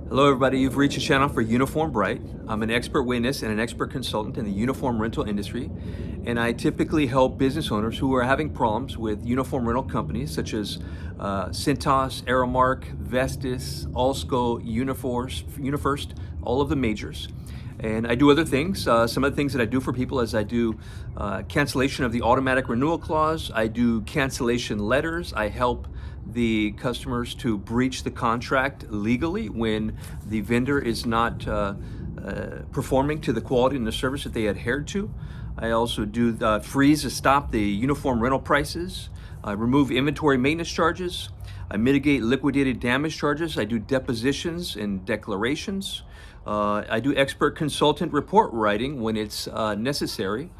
Hello everybody, you've reached a channel for Uniform Bright. I'm an expert witness and an expert consultant in the uniform rental industry, and I typically help business owners who are having problems with uniform rental companies such as Cintas, Aramark, Vestis, Alsco, unifirst, all of the majors. And I do other things. Some of the things that I do for people is I do cancellation of the automatic renewal clause. I do cancellation letters. I help the customers to breach the contract legally when the vendor is not performing to the quality and the service that they adhered to. I also do freeze to stop the uniform rental prices. I remove inventory maintenance charges. I mitigate liquidated damage charges. I do depositions and declarations. I do expert consultant report writing when it's necessary.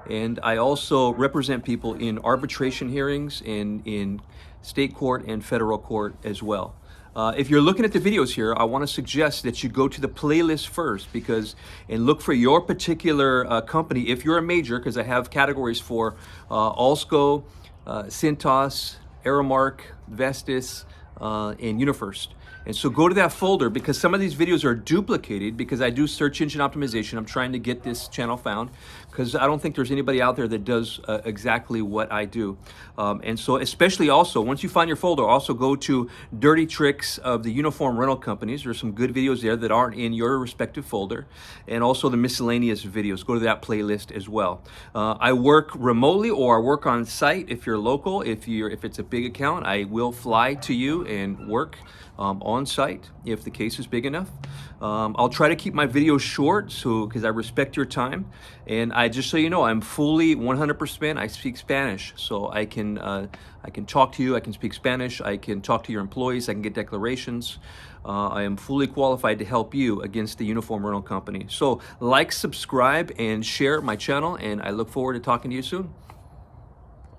And I also represent people in arbitration hearings and in state court and federal court as well. If you're looking at the videos here, I want to suggest that you go to the playlist first and look for your particular company. If you're a major, because I have categories for alsco, cintas, aramark, vestis, and unifirst. And so go to that folder because some of these videos are duplicated because I do search engine optimization. I'm trying to get this channel found because I don't think there's anybody out there that does exactly what I do. And so especially also, once you find your folder, also go to Dirty Tricks of the Uniform Rental Companies. There's some good videos there that aren't in your respective folder. And also the miscellaneous videos. Go to that playlist as well. I work remotely or I work on site if you're local. If it's a big account, I will fly to you and work on site if the case is big enough. I'll try to keep my videos short because I respect your time. And I just so you know, I'm fully 100%. I speak Spanish, so I can talk to you. I can speak Spanish. I can talk to your employees. I can get declarations. I am fully qualified to help you against the uniform rental company. So like, subscribe, and share my channel. And I look forward to talking to you soon.